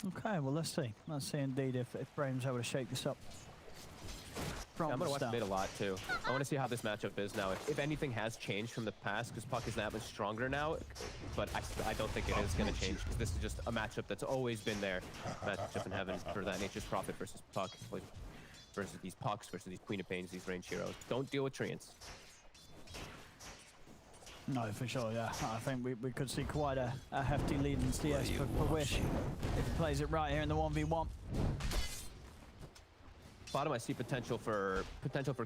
Okay, well, let's see. Let's see indeed if Brame's able to shake this up. Yeah, I'm going to watch mid a lot, too. I want to see how this matchup is now. If anything has changed from the past, because Puck is that much stronger now, but I don't think it is going to change, because this is just a matchup that's always been there. Matchup in heaven for that Nature's Prophet versus Puck, versus these Pucks, versus these Queen of Pains, these range heroes. Don't deal with Treants. No, for sure, yeah. I think we could see quite a hefty lead in CS for Wish if he plays it right here in the 1v1. Bottom, I see potential for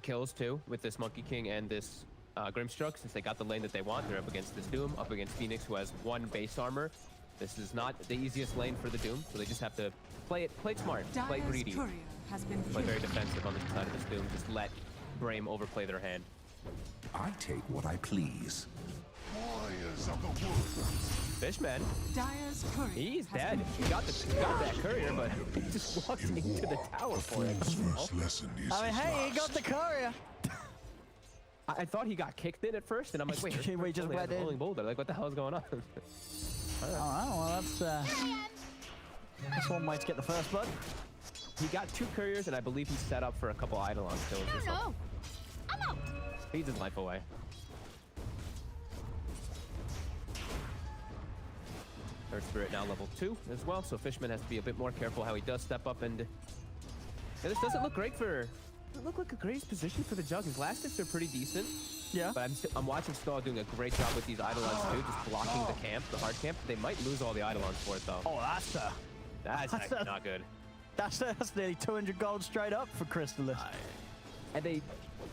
kills too with this Monkey King and this Grimstroke, since they got the lane that they want. They're up against this Doom, up against Phoenix, who has 1 base armor. This is not the easiest lane for the Doom, so they just have to play it smart, play greedy, play very defensive on the side of this Doom. Just let Brame overplay their hand. I take what I please. Warriors of the wood. Fishman, he's dead. He got that courier, but he just walked into the tower for it. First lesson is I mean, hey, he got the courier. I thought he got kicked in at first, and I'm like, wait, we just went in. rolling boulder. Like, what the hell is going on? All right, well, that's one way to get the first blood. He got 2 couriers, and I believe he's set up for a couple Eidolon kills or something. I'm out. Feeds his life away. Earth Spirit now level 2 as well, so Fishman has to be a bit more careful how he does step up. And this doesn't look great for... Doesn't look like a great position for the Jug. His last hits are pretty decent. Yeah. But I'm watching Stahl doing a great job with these Eidolons too, just blocking the camp, the hard camp. They might lose all the Eidolons for it though. Oh, that's actually not good. That's nearly 200 gold straight up for Crystallis. And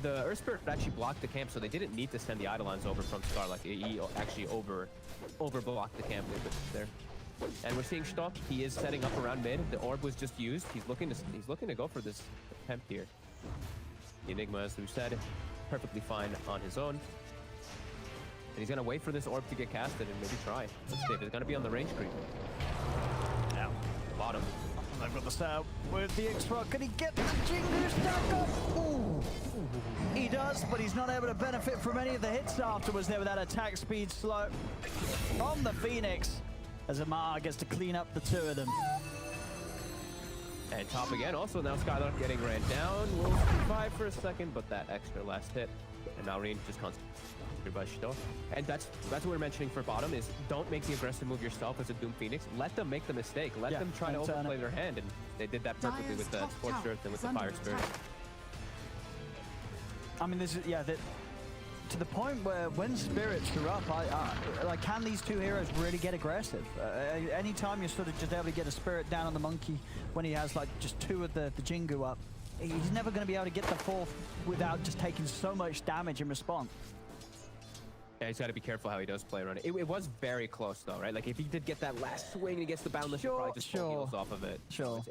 the Earth Spirit actually blocked the camp, so they didn't need to send the Eidolons over from SkyLark. He actually over-blocked the camp there. And we're seeing Stock. He is setting up around mid. The orb was just used. He's looking to go for this attempt here. The Enigma, as we said, perfectly fine on his own. And he's gonna wait for this orb to get casted and maybe try. Let's see if it's gonna be on the range creep. Now, bottom. They've got the setup with the X-Rock. Can he get the Jingu stack up? Ooh. He does, but he's not able to benefit from any of the hits afterwards there with that attack speed slow from the Phoenix, as Amar gets to clean up the 2 of them. And top again, also now SkyLark getting ran down. Will survive for a second, but that extra last hit. And now range just constantly by Shito. And that's what we're mentioning for bottom is don't make the aggressive move yourself as a Doom Phoenix. Let them make the mistake. Let them try to overplay their hand. And they did that perfectly with the Scorched Earth and with the Fire Spirit. I mean, this is, to the point where when spirits are up, like, can these 2 heroes really get aggressive? Anytime you're sort of just able to get a spirit down on the monkey when he has like just 2 of the Jingu up, he's never going to be able to get the 4th without just taking so much damage in response. Yeah, he's got to be careful how he does play around it. It was very close though, right? Like if he did get that last swing and he gets the boundless, he'll probably just pull heals off of it. Sure.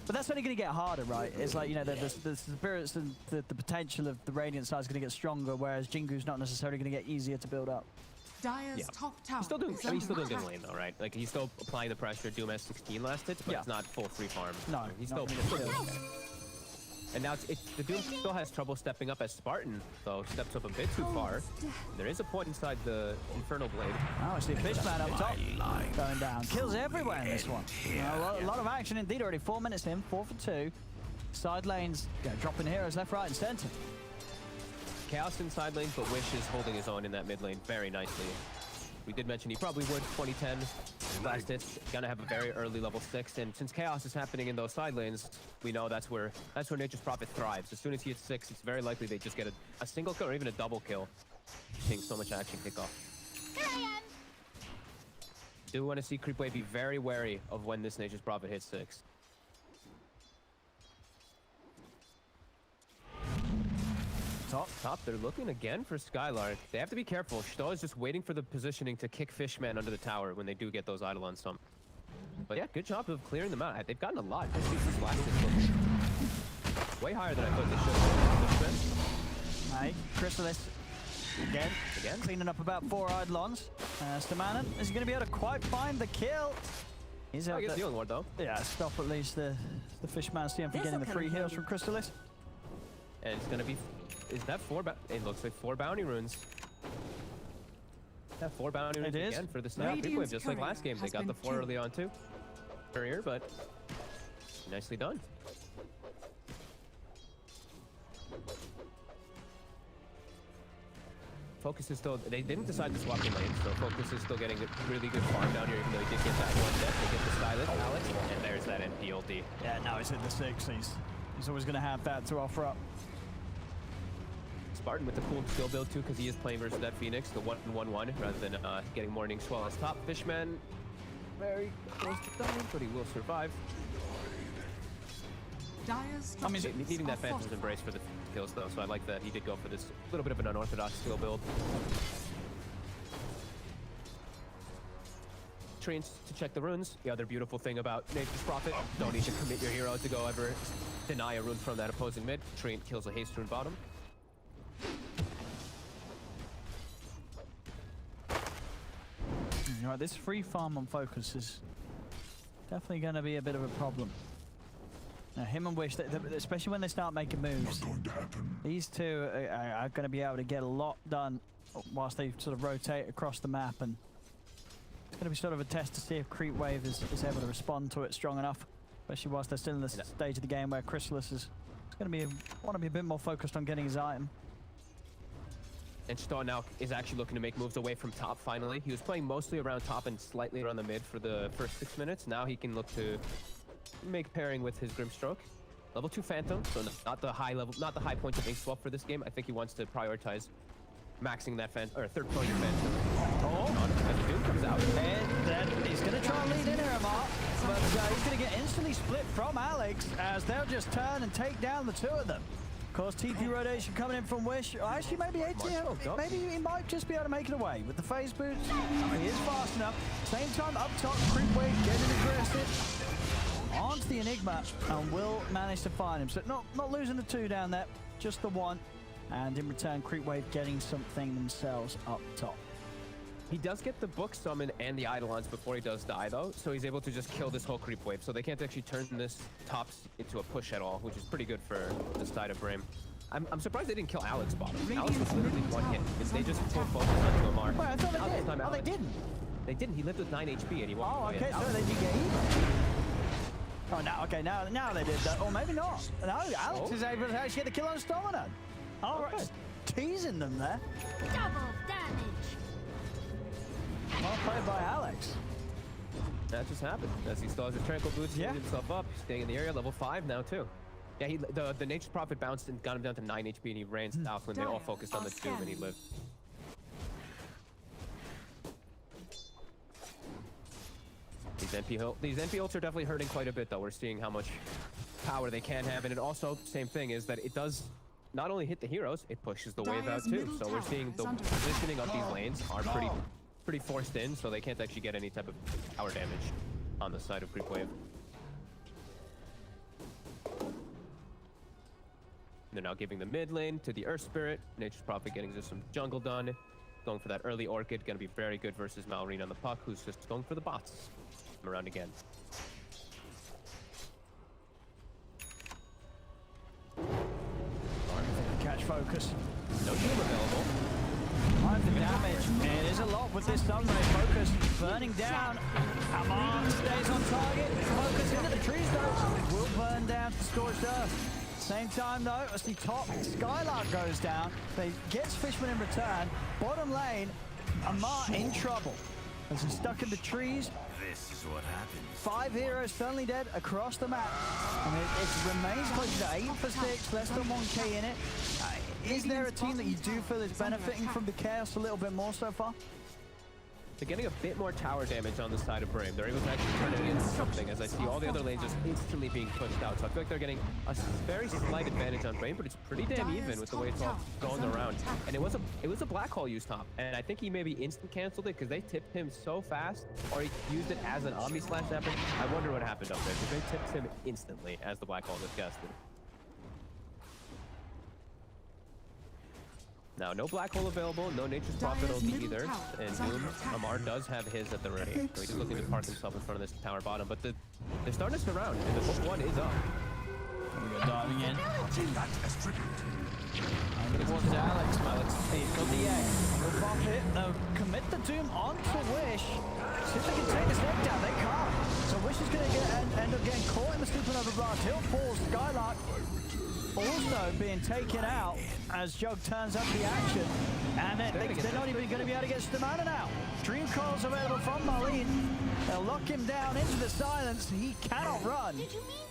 But that's only going to get harder, right? It's like, you know, the spirits and the potential of the Radiant side is going to get stronger, whereas Jingu's not necessarily going to get easier to build up. Dire's top tower. He's still doing good lane though, right? Like he's still applying the pressure. Doom has 16 last hits, but it's not full free farm. No, he's still And now the Doom still has trouble stepping up as Spartan, though steps up a bit too far. There is a point inside the Infernal Blade. Oh, I see Fishman up top, going down. Kills everywhere in this one. A lot of action indeed already. 4 minutes in, 4 for 2. Side lanes dropping heroes left, right, and center. Chaos in side lanes, but Wish is holding his own in that mid lane very nicely. We did mention he probably would 2010 last hits, gonna have a very early level 6, and since Chaos is happening in those side lanes, we know that's where Nature's Prophet thrives. As soon as he hits 6, it's very likely they just get a single kill or even a double kill. Seeing so much action kick off. Here I am. Do want to see Creepwave be very wary of when this Nature's Prophet hits 6. Top, they're looking again for SkyLark. They have to be careful. Shito is just waiting for the positioning to kick Fishman under the tower when they do get those Eidolon stump. But yeah, good job of clearing them out. They've gotten a lot. This last hit way higher than I thought they should. Hey, Crystallis again, cleaning up about 4 Eidolons. Stamanen is he going to be able to quite find the kill? He's I guess dealing more though. Yeah, stop at least the Fishman CM from getting the 3 heals from Crystallis. And it's going to be. Is that 4? It looks like 4 bounty runes. Yeah, 4 bounty runes again for the snap. Creepwave, just like last game. They got the 4 early on too. barrier, but nicely done. Focus is still, they didn't decide to swap the lanes, so Focus is still getting a really good farm down here, even though he did get that one death. They get the Stylus, Alex, and there's that NP ulti. Yeah, now he's in the 60s. He's always going to have that to offer up. Spartan with the cool skill build too, because he is playing versus that Phoenix, the 1-1-1, rather than getting Morning Swell as top. Fishman, very close to dying, but he will survive. Dyer's I mean, structures needing that are Phantom's fortified. Embrace for the kills though, so I like that he did go for this little bit of an unorthodox skill build. Trains to check the runes. The other beautiful thing about Nature's Prophet, don't need to commit your hero to go ever deny a rune from that opposing mid. Train kills a haste rune bottom. Right, this free farm on Focus is definitely going to be a bit of a problem. Now, him and Wish, especially when they start making moves, Not going to happen. these two are going to be able to get a lot done whilst they sort of rotate across the map, and it's going to be sort of a test to see if Creepwave is able to respond to it strong enough, especially whilst they're still in the stage of the game where Crystallis is going to want to be a bit more focused on getting his item. And Star now is actually looking to make moves away from top finally. He was playing mostly around top and slightly around the mid for the first 6 minutes. Now he can look to make pairing with his Grimstroke. Level 2 Phantom, so not the high level, not the high points of ink swap for this game. I think he wants to prioritize maxing that Phantom, or third point Phantom. Oh, as the Doom comes out. And then he's going to try and lead in here, Mark, but he's going to get instantly split from Alex as they'll just turn and take down the two of them. Of course, TP rotation coming in from Wish. Actually, maybe ATM. Maybe he might just be able to make it away with the phase boots. He is fast enough. Same time up top, Creepwave getting aggressive onto the Enigma and will manage to find him. So not losing the two down there, just the one. And in return, Creepwave getting something themselves up top. He does get the book summon and the Eidolons before he does die though, so he's able to just kill this whole creep wave. So they can't actually turn this tops into a push at all, which is pretty good for the side of Brame. I'm surprised they didn't kill Alex bottom. Alex was literally one hit. They just full focus onto Amar. Wait, I thought they did. Oh, they didn't. They didn't. He lived with 9 HP and he walked Oh, away. okay, so they did get even. Oh, now, okay, now they did that. Or maybe not. No, Alex is able to actually get the kill on Stamina. All right, teasing them there. Double damage. Well played by Alex. That just happened. As he still has his tranquil boots, healing himself up, staying in the area, level 5 now too. Yeah, the Nature's Prophet bounced and got him down to 9 HP and he ran south when they all focused on the Doom and he lived. These NP ults are definitely hurting quite a bit though. We're seeing how much power they can have, and it also, same thing, is that it does not only hit the heroes, it pushes the wave out too. So we're seeing the positioning of these lanes are pretty forced in, so they can't actually get any type of power damage on the side of Creepwave. They're now giving the mid lane to the Earth Spirit. Nature's Prophet getting just some jungle done. Going for that early Orchid, gonna be very good versus Malrine on the puck, who's just going for the bots. Come around again. Catch Focus. No Doom available. 5 the damage. It is a lot with this Sunray. Focus burning down. Amar stays on target. Focus into the trees though. Will burn down to Scorched Earth. Same time though, as the top SkyLark goes down, they gets Fishman in return. Bottom lane, Amar in trouble. As he's stuck in the trees. This is what happens. 5 heroes suddenly dead across the map. I mean, it remains close to 8 for 6, less than 1k in it. Is there a team that you do feel is benefiting from the chaos a little bit more so far? They're getting a bit more tower damage on the side of Brame. They're able to actually turn it into something, as I see all the other lanes just instantly being pushed out. So I feel like they're getting a very slight advantage on Brame, but it's pretty damn even with the way it's all going around. And it was a black hole use top, and I think he maybe instant canceled it because they tipped him so fast, or he used it as an Omni Slash Zapper. I wonder what happened up there, because they tipped him instantly as the black hole was casted. Now, no black hole available, no Nature's Prophet ulti either, and Doom, Amar does have his at the ready, so he's looking to park himself in front of this tower bottom, but they're starting to surround, and the book 1 is up. We go diving in. And it was Alex. Alex Got the egg. Will pop it. They'll commit the Doom onto Wish. See if they can take the step down. They can't. So Wish Push is going to end up getting caught in the supernova blast. He'll fall. SkyLark also being taken out as Jug turns up the action. And they're not even going to be able to get Stamana now. Dream Coil's available from Marlene. They'll lock him down into the silence. He cannot run.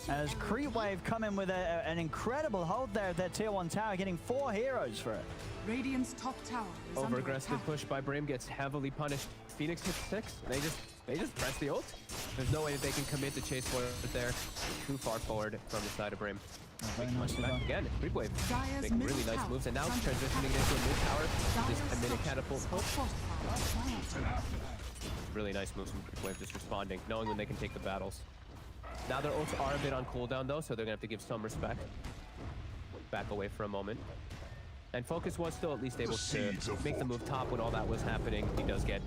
As Creepwave come in with an incredible hold there of their tier 1 tower, getting 4 heroes for it. Radiant's top tower is under Over-aggressive attack. push by Brame gets heavily punished. Phoenix hits 6. They just press the ult. There's no way that they can commit to chase for it there. Too far forward from the side of Brame. Very nicely Back done. again, Creepwave Dire's making really middle nice tower moves, and now is under transitioning attack. into a mid tower. Just a minute Dire's catapult structures push. are fortified. Really nice moves from Creepwave, just responding, knowing when they can take the battles. Now their ults are a bit on cooldown though, so they're gonna have to give some respect. Back away for a moment. And Focus was still at least able to make the move top when all that was happening. He does get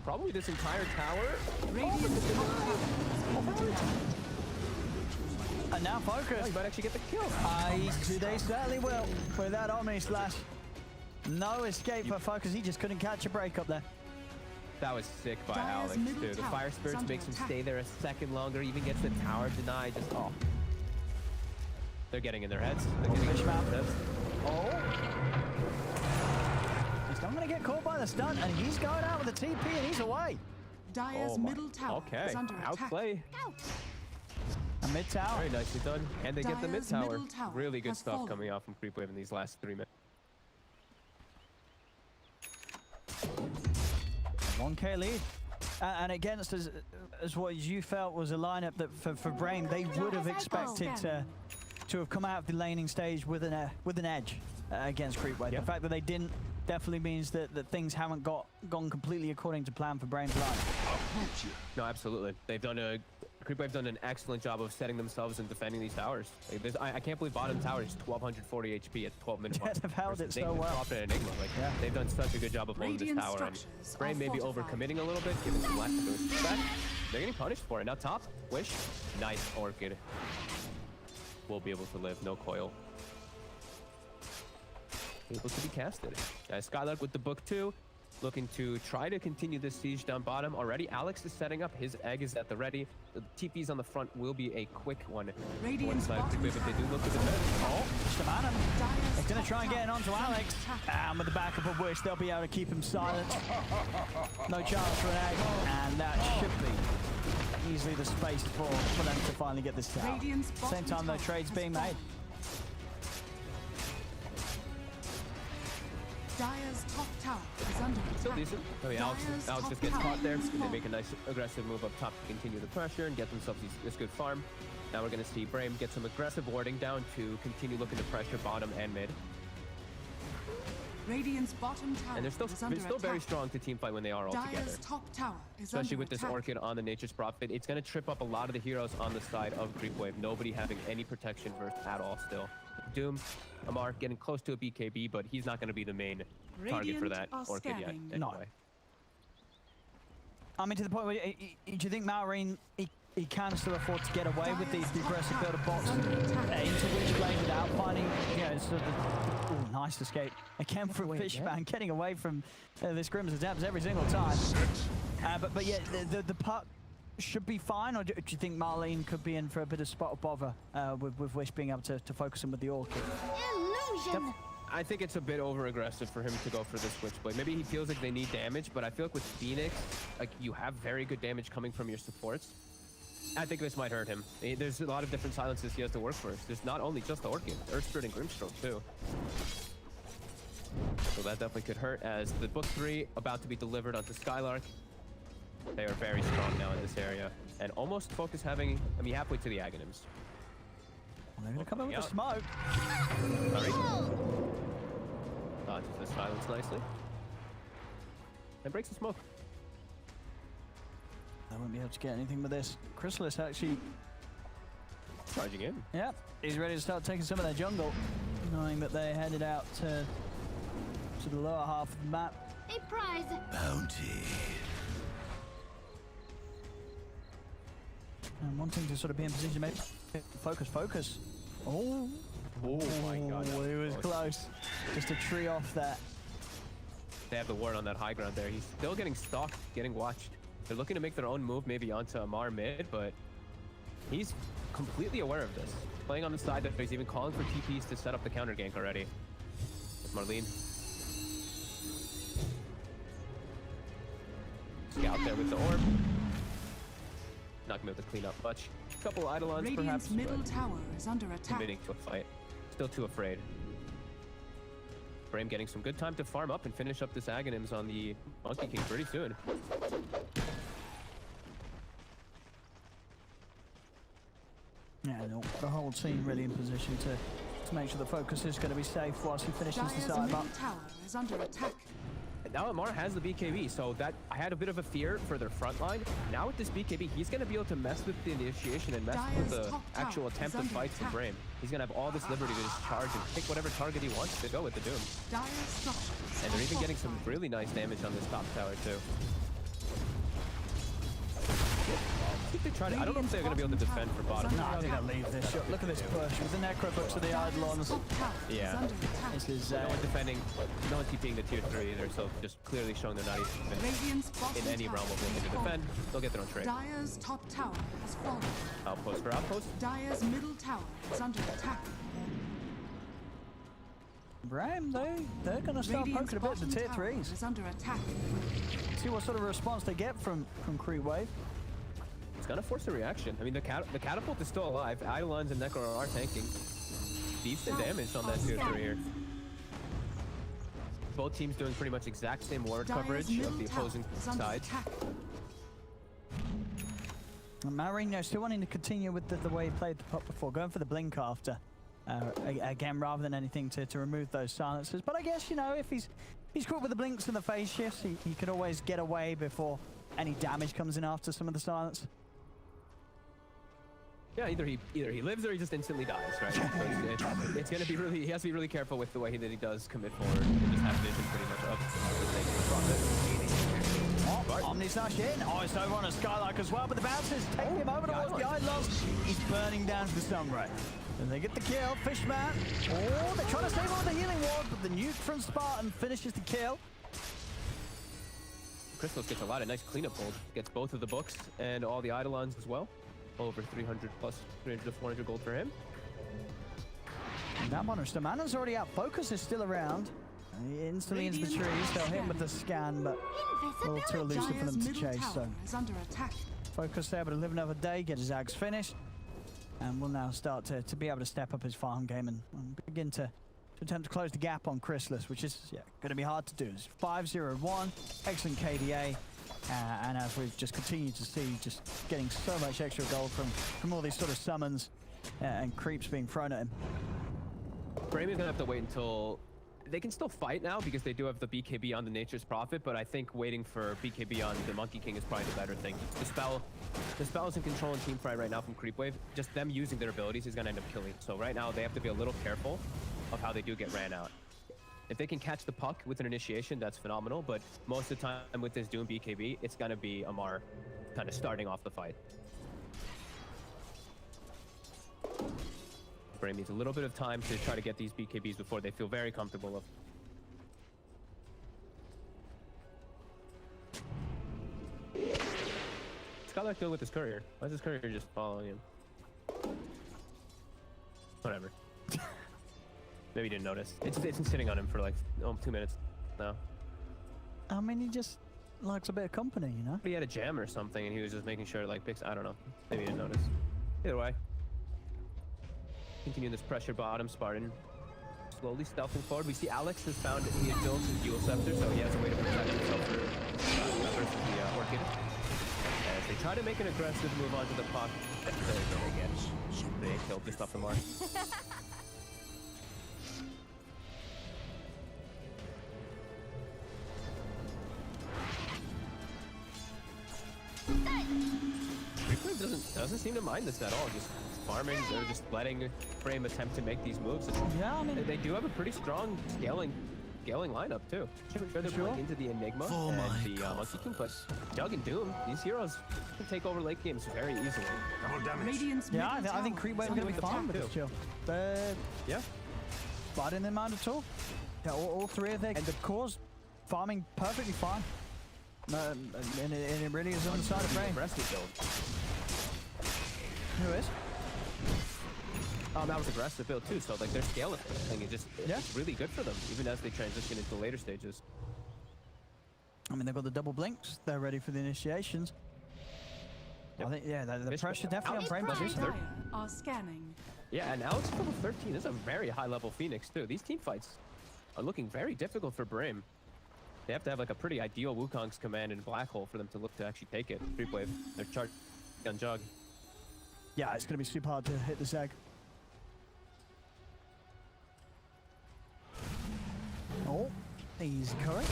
probably this entire tower. Radiant's top tower is under attack. And now Oh, Focus. he might actually get the kill. They certainly will. With that Omni Slash. No escape for Focus. He just couldn't catch a break up there. That was sick by Dire's Alex middle too. The tower Fire is Spirits under makes him attack. stay there a second longer, even gets the tower denied. Just they're getting in their heads. They're getting in their Fishman. heads. Oh. He's not going to get caught by the stun, and he's going out with the TP, and he's away. Dire's Oh my- middle tower Okay, is under attack. outplay. A mid tower. Very nicely done. And they get the mid Dire's tower. middle tower Really good has stuff fallen. coming out from Creepwave in these last 3 minutes. 1K lead. And against as what you felt was a lineup that for Brame, they would have expected to have come out of the laning stage with an edge against Creepwave. Yeah. The fact that they didn't definitely means that things haven't gone completely according to plan for Brame's line. No, absolutely. Creepwave done an excellent job of setting themselves and defending these towers. Like, I can't believe bottom tower is 1240 HP at 12 minutes. Yeah, they've held it so well. Enigma. Like, Yeah. they've done such a good job of holding this Radiant tower. And structures Brame are may be fortified. overcommitting a little bit, giving some lack of respect. They're getting punished for it. Now top, Wish, nice Orchid. Will be able to live, no coil. Able to be casted. SkyLark with the book too. Looking to try to continue this siege down bottom already. Alex is setting up. His egg is at the ready. The TPs on the front will be a quick one. Radiant's One side bottom Creepwave, if they do look to the tower. Oh, Stamana. Dire's They're going top to try and get it tower onto is under Alex. attack. And with the backup of Wish, they'll be able to keep him silent. No chance for an egg. And that should be easily the space for them to finally get this tower. Radiant's Same bottom time, though, tower trades has being made. fallen. Dire's top tower is under still attack. decent. I mean, Alex Dire's just top gets tower caught there. has They fallen. make a nice aggressive move up top to continue the pressure and get themselves this good farm. Now we're going to see Brame get some aggressive warding down to continue looking to pressure bottom and mid. Radiant's bottom tower And they're still is under very attack. strong to teamfight when they are all together. Dire's top tower is Especially under with this attack. Orchid on the Nature's Prophet. It's going to trip up a lot of the heroes on the side of Creepwave. Nobody having any protection versus at all still. Doom, Amar getting close to a BKB, but he's not going to be the main target for Radiant that are Orchid yet. scanning. No. Anyway. I mean, to the point where do you think Malrine, he can still afford to get away with the aggressive build of box into Witchblade without finding, sort of, ooh, nice escape. Again from Fishman, getting away from this Grim's attempts every single time. But yeah, the puck should be fine, or do you think Marlene could be in for a bit of spot of bother with Wish being able to focus him with the Orchid? Illusion. I think it's a bit over-aggressive for him to go for this Witchblade. Maybe he feels like they need damage, but I feel like with Phoenix, like you have very good damage coming from your supports. I think this might hurt him. There's a lot of different silences he has to work for. There's not only just the Orchid, Earth Spirit and Grimstroke too. So that definitely could hurt as the book 3 about to be delivered onto SkyLark. They are very strong now in this area. And almost Focus having, halfway to the Aghanims. Well, they're going to come in with the Out. smoke. Sorry. Dodges the silence nicely. And breaks the smoke. They won't be able to get anything with this. Crystallis actually, Charging in. yeah, he's ready to start taking some of their jungle, knowing that they headed out to the lower half of the map. A prize. Bounty. And wanting to sort of be in position to make focus. Oh, My God. that he was close. Just a tree off that. They have the ward on that high ground there. He's still getting stalked, getting watched. They're looking to make their own move, maybe onto Amar mid, but He's completely aware of this. Playing on the side that he's even calling for TPs to set up the counter gank already. Marlene. Scout there with the orb. Not gonna be able to clean up much. A couple Eidolons Radiant's perhaps, middle but tower is under attack. committing to a fight. Still too afraid. Brame getting some good time to farm up and finish up this Aghanims on the Monkey King pretty soon. Yeah, the whole team really in position to make sure the focus is going to be safe whilst he finishes the Dire's side middle up. tower is under attack. And now Amar has the BKB, so that I had a bit of a fear for their front line. Now with this BKB, he's going to be able to mess with the initiation and mess with Dire's the top actual tower attempt is of under fights from attack. Brame. He's going to have all this liberty to just charge and pick whatever target he wants to go with the Doom. Dire's structures And they're are even getting some fortified. really nice damage on this top tower too. I think they try to, I don't know if they're going to be able to defend for bottom. No, I think I'll leave this. Look at this push with the necro books of the Dire's Eidolons. top tower is Yeah. under attack. This is No one defending, no one TPing the tier 3 either, so just clearly showing they're not even Radiant's bottom in any tower realm of has looking to fallen. defend. They'll get their own trade. Dire's top tower has fallen. Outpost for outpost. Dire's middle tower is under attack. Brame, they're going to start Radiant's poking a bit at the bottom tier tower 3s. is under attack. See what sort of response they get from Creepwave. It's gonna force a reaction. I mean, the catapult is still alive. Eidolons and Necro are tanking. Decent damage on that tier 3 here. Both teams doing pretty much exact same ward Dire's coverage middle of the tower opposing is under sides. attack. And Marino still wanting to continue with the way he played the pop before, going for the blink after. Again, rather than anything to remove those silences. But I guess, you know, if he's quick with the blinks and the phase shifts, he could always get away before any damage comes in after some of the silence. Yeah, either he lives or he just instantly dies, right? So it's gonna be really, he has to be really careful with the way that he does commit forward and just have vision pretty much of the thing. Omni slash in. Oh, it's over on a SkyLark as well, but the bouncers take him over towards the Eidolons. He's burning down to the Sunray. And they get the kill. Fishman. Oh, they're trying to save him with the healing ward, but the nuke from Spartan finishes the kill. Crystallis gets a lot of nice cleanup gold. Gets both of the books and all the Eidolons as well. Over 300 plus 300 to 400 gold for him. And that monster Manon's already out. Focus is still around. He instantly into the trees. They'll hit him with the scan, but a little too elusive for them to Dire's chase. middle So tower is under attack. Focus there, but to live another day, get his Ags finished. And we'll now start to be able to step up his farm game and begin to attempt to close the gap on Crystallis, which is going to be hard to do. It's 5-0-1, excellent KDA. And as we've just continued to see, just getting so much extra gold from all these sort of summons and creeps being thrown at him. Brame is gonna have to wait until they can still fight now because they do have the BKB on the Nature's Prophet, but I think waiting for BKB on the Monkey King is probably the better thing. The spell is in control in Teamfight right now from Creepwave. Just them using their abilities is gonna end up killing. So right now they have to be a little careful of how they do get ran out. If they can catch the puck with an initiation, that's phenomenal, but most of the time with this Doom BKB, it's gonna be Amar kind of starting off the fight. Brame needs a little bit of time to try to get these BKBs before they feel very comfortable. SkyLark good with his courier. Why is his courier just following him? Whatever. Maybe he didn't notice. It's been sitting on him for like 2 minutes now. I mean, he just likes a bit of company, you know? He had a jam or something and he was just making sure like picks, I don't know. Maybe he didn't notice. Either way. Continue this pressure bottom, Spartan slowly stealthing forward. We see Alex has found he had built his dual scepter, so he has a way to protect himself versus the Orchid. As they try to make an aggressive move onto the puck, that's very good again. They killed just off the mark. Creepwave doesn't seem to mind this at all. Just farming, they're just letting Brame attempt to make these moves. And Yeah, I mean, they do have a pretty strong scaling lineup too. Sure, they're playing into the Enigma and the Monkey King, but Jug and Doom, these heroes can take over late games very easily. Radiant's yeah, middle I think tower Creepwave is are going to under be fine with too. this chill. But Yeah. I didn't mind at all. Yeah, all three of them, and the core's farming perfectly fine. And it really is on the side of Brame. Aggressive build. Who is? That was aggressive build too, so like their scaling thing is just Yeah. it's really good for them, even as they transition into later stages. I mean, they've got the double blinks. They're ready for the initiations. Yep. I think, yeah, the Fishman. pressure definitely on Ouch. Brame. Fishman. Dire are scanning. Yeah, and Alex is level 13. This is a very high level Phoenix too. These team fights are looking very difficult for Brame. They have to have like a pretty ideal Wukong's command and Black Hole for them to look to actually take it. Creepwave, they're charged on Jug. Yeah, it's going to be super hard to hit this egg. Oh, easy curry.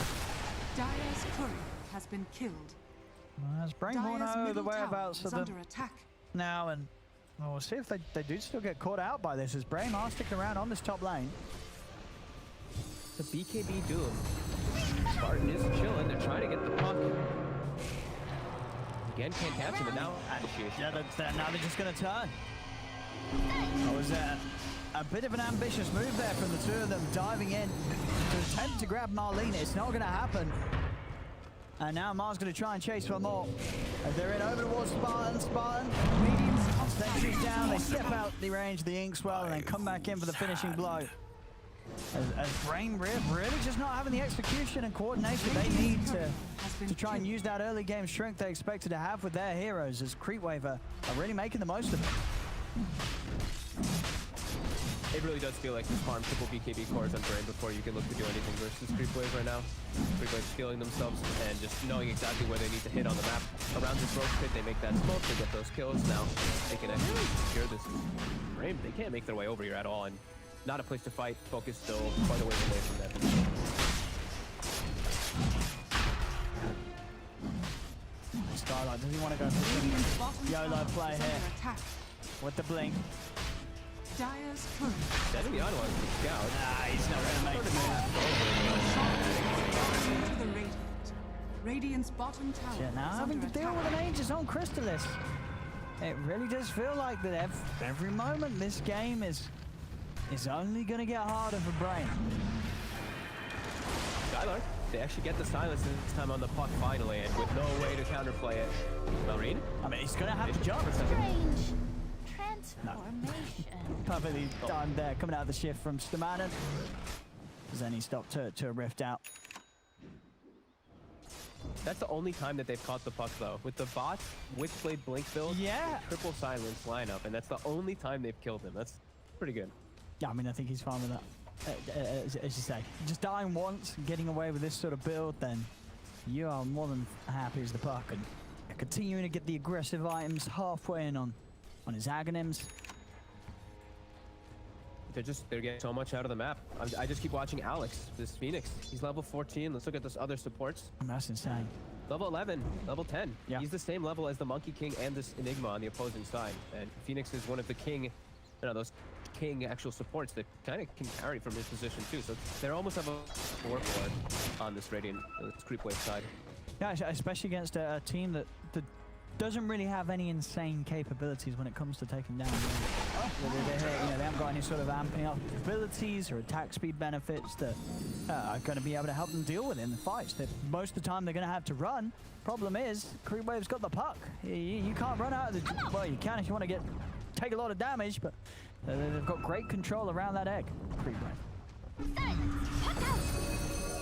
Dire's courier has been killed. As Brame will Dire's know the middle tower whereabouts is of them under attack. now, and we'll see if they do still get caught out by this, as Brame are sticking around on this top lane. The BKB Doom. Spartan is chilling. They're trying to get the puck. Again, can't catch him, but now initiation. Yeah, now they're just going to turn. That was a bit of an ambitious move there from the two of them, diving in to attempt to grab Marlene. It's not going to happen. And now Mar's going to try and chase one more. As they're in over towards Spartan. Radiant's top Sentries down, they step out the range of the Inkswell and then come back in for the finishing blow. As Brame really just not having the execution and coordination they need to try and use that early game strength they expected to have with their heroes, as Creepwave are really making the most of it. It really does feel like this farm triple BKB cores on Brame before you can look to do anything versus Creepwave right now. Creepwave skilling themselves and just knowing exactly where they need to hit on the map. Around this roach pit, they make that smoke, they get those kills. Now they can actually secure this. Brame, they can't make their way over here at all, and not a place to fight. Focus still quite a ways away from that. SkyLark, does he want to go for the YOLO play here with the blink? Dire's courier. Setting the Ottawa as the scout. Nah, he's not going to make the move. To the Radiant. Radiant's bottom tower Yeah, now is having to under deal attack. with an Aegis on Crystallis. It really does feel like that every moment this game is only going to get harder for Brame. SkyLark, they actually get the silence this time on the puck finally, and with no way to counterplay it. Marine? I mean, he's going to have to jump. Strange transformation. Perfectly timed there, coming out of the shift from SsaSpartan. As then he stopped to a rift out. That's the only time that they've caught the puck, though. With the bots, Witchblade Blink build, Yeah. triple silence lineup, and that's the only time they've killed him. That's pretty good. Yeah, I mean, I think he's fine with that. As you say, just dying once, getting away with this sort of build, then you are more than happy as the puck. And continuing to get the aggressive items halfway in on his Aghanim's. They're getting so much out of the map. I just keep watching Alex, this Phoenix. He's level 14. Let's look at this other supports. That's insane. Level 11, level 10. Yeah. He's the same level as the Monkey King and this Enigma on the opposing side. And Phoenix is one of the those king actual supports that kind of can carry from his position too. So they almost have a 4-4 on this Radiant, this Creepwave side. Yeah, especially against a team that doesn't really have any insane capabilities when it comes to taking down. They haven't got any sort of amping up abilities or attack speed benefits that are going to be able to help them deal with it in the fights. That most of the time they're going to have to run. Problem is, Creepwave's got the puck. You can't run out of the. Well, you can if you want to take a lot of damage, but they've got great control around that egg. Creepwave.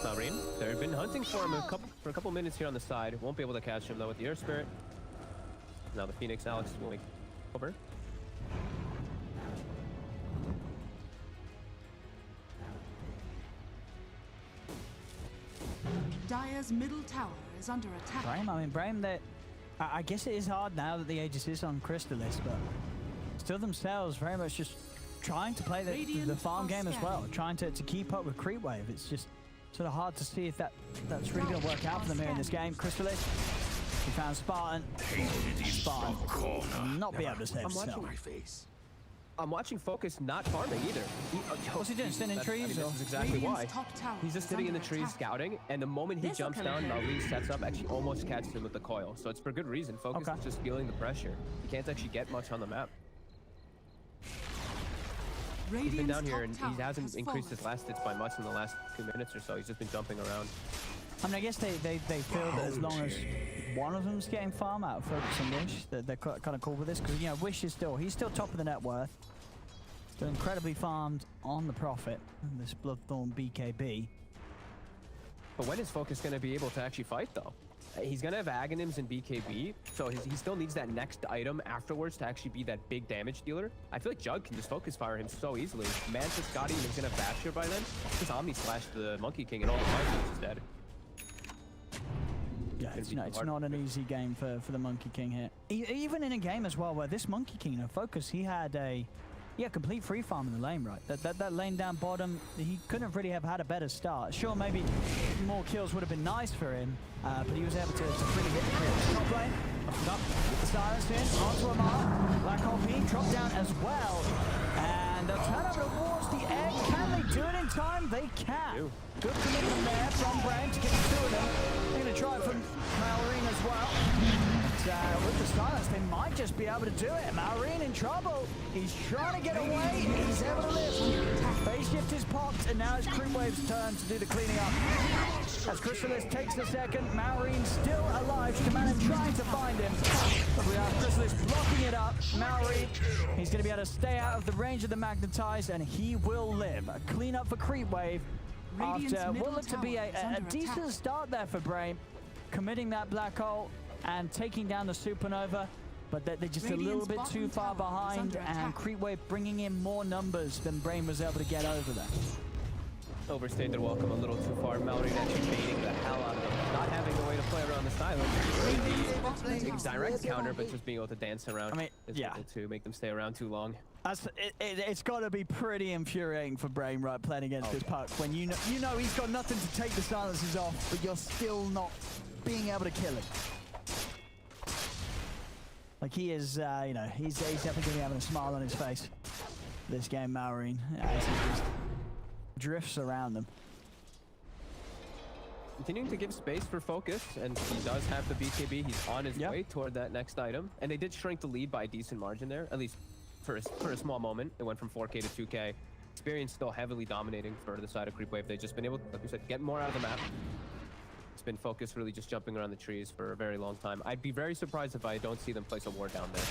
Marine, they've been hunting for him for a couple minutes here on the side. Won't be able to catch him though with the Air Spirit. Now the Phoenix Alex will make over. Dire's middle tower is under attack. Brame, I guess it is hard now that the Aegis is on Crystallis, but still themselves very much just trying to play the farm game as well, trying to keep up with Creepwave. It's just sort of hard to see if that's really going to work out for them here in this game. Crystallis, he found Spartan. Spartan not be able to save himself. I'm watching Focus not farming either. What's he doing, sitting in trees? This is exactly why. Radiant's top tower He's just is sitting in the under trees attack. scouting, and the moment he jumps down, Marlene sets up, actually almost catches him with the coil. So it's for good reason. Focus is just feeling the pressure. He can't actually get much on the map. He's been down here and he hasn't increased his last hits by much in the last 2 minutes or so. He's just been jumping around. I mean, I guess they feel that as long as one of them's getting farm out of Focus and Wish. They're kind of cool with this because, you know, Wish is he's still top of the net worth. Still incredibly farmed on the Prophet and this Bloodthorn BKB. But when is Focus going to be able to actually fight, though? He's going to have Aghanims and BKB, so he still needs that next item afterwards to actually be that big damage dealer. I feel like Jug can just focus fire him so easily. Mantis got him, he's going to bash here by then. Just Omni slash the Monkey King and all the fighters is dead. Yeah, it's not an easy game for the Monkey King here. Even in a game as well where this Monkey King, you know, Focus, he had complete free farm in the lane, right? That lane down bottom, he couldn't really have had a better start. Sure, maybe more kills would have been nice for him, but he was able to really hit the creep. Top lane, up the silence in, onto a mark. Black Hole P drop down as well. And the turnover towards the egg. Can they do it in time? They can. Good commitment there from Brame to get two of them. They're going to try from Malorine as well. But with the silence, they might just be able to do it. Malorine in trouble. He's trying to get away. He's able to live. Phase shift is popped, and now it's Creepwave's turn to do the cleaning up. As Crystallis takes the second, Malorine still alive. Shamanin trying to find him. But we have Crystallis blocking it up. Malorine, he's going to be able to stay out of the range of the Magnetize, and he will live. A clean up for Creepwave. After what looked to be a decent start there for Brame, committing that black hole and taking down the Supernova, but they're just a little bit too far behind, and Creepwave bringing in more numbers than Brame was able to get over there. Overstayed their welcome a little too far. Mallory actually baiting the hell out of them. Not having the way to play around the silence. Maybe direct counter, but just being able to dance around is able to make them stay around too long. It's got to be pretty infuriating for Brame, right, playing against this puck when you know he's got nothing to take the silences off, but you're still not being able to kill him. Like he is, you know, he's definitely going to be having a smile on his face this game, Malorine, as he just drifts around them. Continuing to give space for Focus, and he does have the BKB. He's on his way toward that next item, and they did shrink the lead by a decent margin there, at least for a small moment. It went from 4K to 2K. Experience still heavily dominating for the side of Creepwave. They've just been able to, like we said, get more out of the map. It's been Focus really just jumping around the trees for a very long time. I'd be very surprised if I don't see them place a ward down there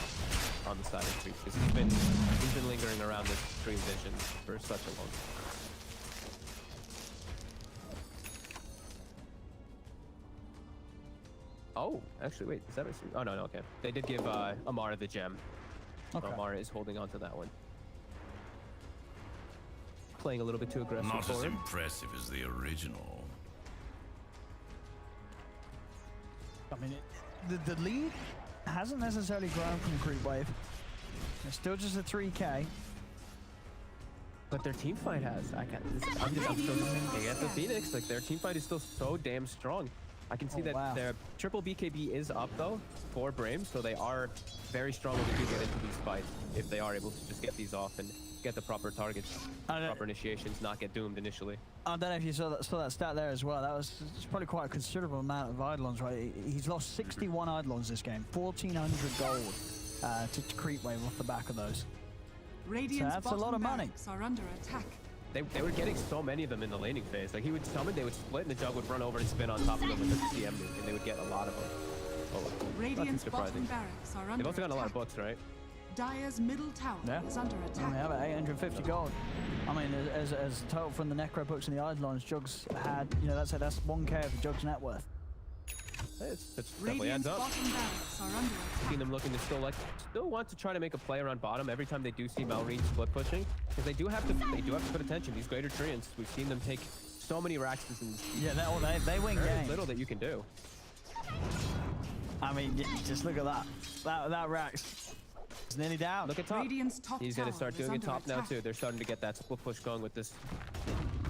on the side of the trees, because he's been lingering around this tree vision for such a long time. Oh, actually, wait, is that a... Oh, no, okay. They did give Amara the gem. Okay. Amara is holding on to that one. Playing a little bit too aggressive. Not as impressive as the original. I mean, the lead hasn't necessarily grown from Creepwave. It's still just a 3K. But their team fight has. I'm still looking at the Phoenix. Like, their team fight is still so damn strong. I can see that their triple BKB is up, though, for Brame, so they are very strong when they do get into these fights, if they are able to just get these off and get the proper targets, proper initiations, not get doomed initially. I don't know if you saw that stat there as well. That was probably quite a considerable amount of Eidolons, right? He's lost 61 Eidolons this game, 1,400 gold to Creepwave off the back of those. So that's a lot of money. Are under attack. They were getting so many of them in the laning phase. Like, he would summon, they would split, and the Jug would run over and spin on top of them with the CM move, and they would get a lot of them. Oh, Radiant's bottom barracks are under They've also got a lot of books, right? Dire's middle tower is under attack. They have 850 gold. I mean, as total from the Necro books and the Eidolons, Jugs had, you know, that's 1K of Jugs' net worth. It's definitely adds up. Seeing them looking to still want to try to make a play around bottom every time they do see Malorine split pushing, because they do have to put attention. These Greater Treants, we've seen them take so many Raxes and they win games. Little that you can do. I mean, just look at that Rax. It's nearly down. Look at top. He's gonna start doing it top now too. They're starting to get that split push going with this.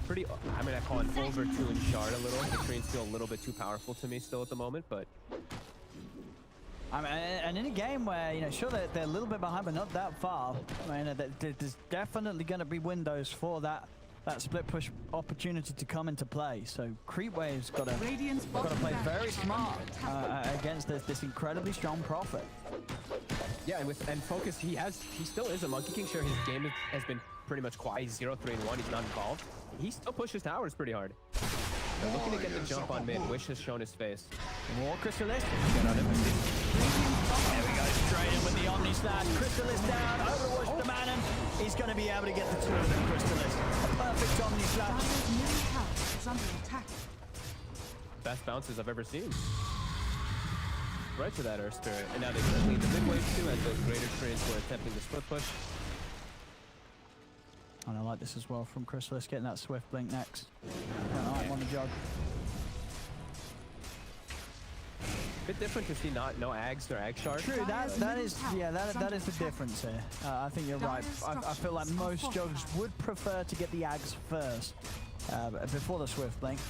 Pretty, I mean, I call it over 2 in shard a little. The Treants feel a little bit too powerful to me still at the moment, but I mean, and in a game where, you know, sure they're a little bit behind, but not that far. I mean, there's definitely going to be windows for that split push opportunity to come into play. So Creepwave's got to play very smart against this incredibly strong Prophet. Yeah, and Focus, he still is a Monkey King. Sure, his game has been pretty much quiet. He's 0-3-1. He's not involved. He still pushes towers pretty hard. They're looking to get the jump on mid. Wish has shown his face. More Crystallis. Get on him. There we go, straight in with the Omni Slash. Crystallis down, overwatch the Maiden. He's going to be able to get the two of them, Crystallis. A perfect Omni Slash. Dire's middle tower is under attack. Best bounces I've ever seen. Right to that Earth Spirit. And now they can lead the mid wave too as the greater trains were attempting the split push. And I like this as well from Crystallis, getting that Swift Blink next. I'm on the jug. Bit different to see no Ags or Ag Shards. True, that is the difference here. I think you're right. I feel like most jugs would prefer to get the Ags first before the Swift Blink.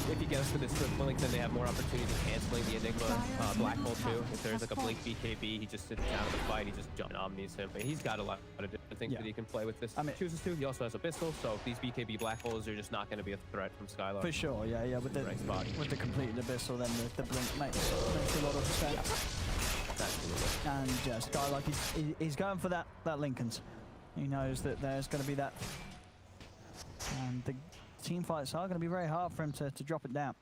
If he gets to this Swift Blink, then they have more opportunity to canceling the Enigma Black Hole too. If there's like a Blink BKB, he just sits down in the fight, he just jump and omnis him. But he's got a lot of different things that he can play with this. I mean, chooses to. He also has Abyssal, so these BKB Black Holes are just not going to be a threat from SkyLark. For sure, yeah. With the completed Abyssal, then the Blink makes a lot of sense. Absolutely. And SkyLark, he's going for that Lincolns. He knows that there's going to be that. And the team fights are going to be very hard for him to drop it down.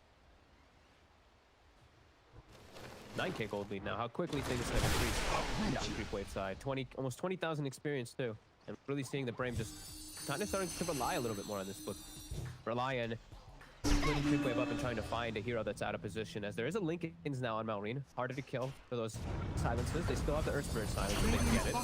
9K gold lead now. How quickly things have increased on the Creepwave side. Almost 20,000 experience too. And really seeing the Brame just kind of starting to rely a little bit more on this split. Rely on splitting Creepwave up and trying to find a hero that's out of position, as there is a Lincolns now on Malrine. Harder to kill for those silences. They still have the Earth Spirit silence if they can get it.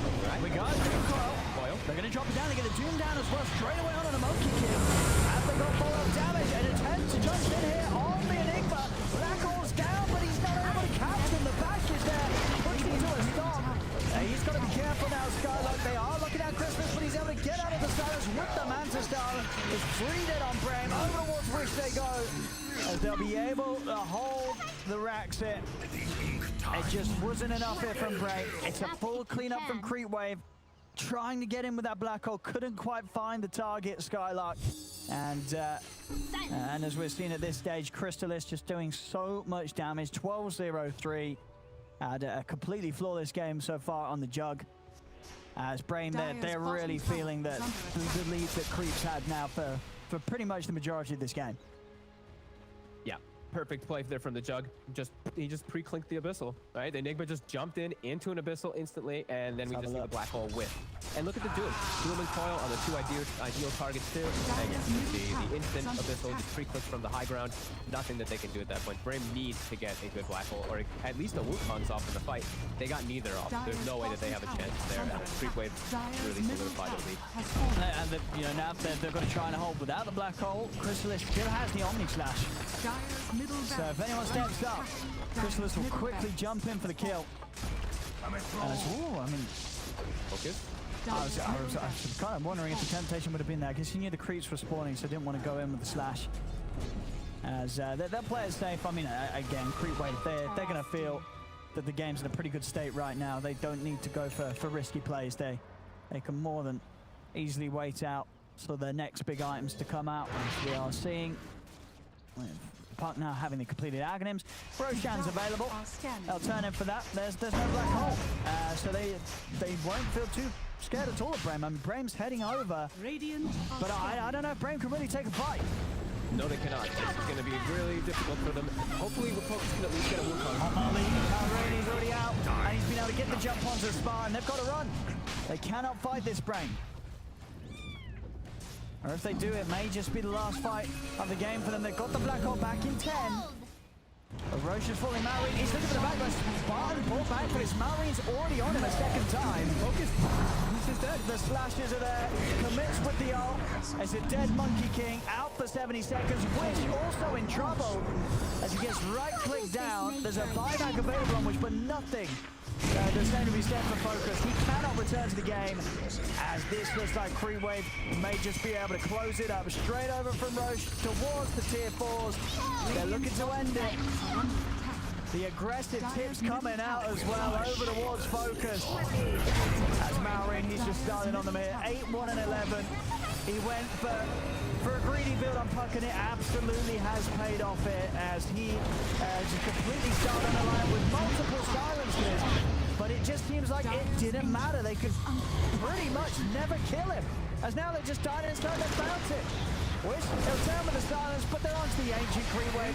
Right. We got Coil. They're going to drop it down. They get a Doom down as well. Straight away on a Monkey King. As they got 4 damage, an attempt to jump in here on the Enigma. Black Hole's down, but he's not able to catch him. The back is there. Puts him to a stop. He's got to be careful now, SkyLark. They are looking at Christmas, but he's able to get out of the silence with the Manta Star. It's 3 dead on Brame. Over towards which they go, as they'll be able to hold the racks here. It just wasn't enough here from Brame. It's a full cleanup from Creepwave. Trying to get in with that black hole, couldn't quite find the target, SkyLark. And as we're seeing at this stage, Crystallis just doing so much damage. 12-0-3. Had a completely flawless game so far on the jug. As Brame, they're really feeling the lead that Creeps had now for pretty much the majority of this game. Yeah, perfect play there from the jug. He just pre-clinked the Abyssal, right? The Enigma just jumped into an Abyssal instantly, and then we just leave a black hole with. And look at the Doom. Doom and Coil on the 2 ideal targets too. And you can see the instant Abyssal just pre-clicked from the high ground. Nothing that they can do at that point. Brame needs to get a good black hole, or at least a Wukong's off in the fight. They got neither off. There's no way that they have a chance there. And Creepwave really solidified the lead. And now they're going to try and hold without the black hole. Crystallis still has the Omni Slash. So if anyone steps up, Crystallis will quickly jump in for the kill. Focus. I was kind of wondering if the temptation would have been there, because he knew the creeps were spawning, so didn't want to go in with the slash. As they'll play it safe. I mean, again, Creepwave, they're going to feel that the game's in a pretty good state right now. They don't need to go for risky plays. They can more than easily wait out for their next big items to come out, as we are seeing. Puck now having the completed Aghanims. Roshan's available. They'll turn in for that. There's no black hole. So they won't feel too scared at all of Brame. I mean, Brame's heading over. But I don't know if Brame can really take a fight. No, they cannot. This is going to be really difficult for them. Hopefully, Wukong can at least get a Wukong. He's already out. And he's been able to get the jump onto the Spartan. They've got to run. They cannot fight this Brame. Or if they do, it may just be the last fight of the game for them. They've got the black hole back in 10. Roche is falling. Malrine, he's looking for the back. Spartan pulled back, but it's Malrine's already on him a second time. Focus. This is dead. The slashes are there. Commits with the ult. As a dead Monkey King out for 70 seconds. Wish also in trouble as he gets right-clicked down. There's a buyback available on Wish, but nothing. There's going to be set for focus. He cannot return to the game, as this looks like Creepwave may just be able to close it up. Straight over from Roche towards the tier 4s. They're looking to end it. The aggressive tips coming out as well, over towards focus. As Malrine, he's just started on them here. 8-1 and 11. He went for a greedy build on Puck, and it absolutely has paid off here, as he just completely started on the line with multiple silences. but it just seems like it didn't matter. They could pretty much never kill him, as now they just died and start their bounty. Wish they'll turn with the silence, but they're onto the ancient Creepwave.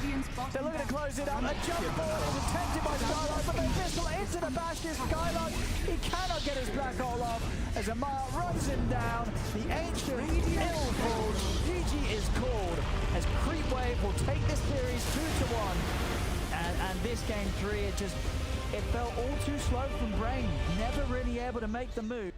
They're looking to close it up. A jump ball is attempted by SkyLark, but the missile into the bastion. SkyLark, he cannot get his black hole off as Amar runs him down. The ancient ill-falled GG is called as Creepwave will take this series 2-1. And this game 3, it felt all too slow from Brame. Never really able to make the move.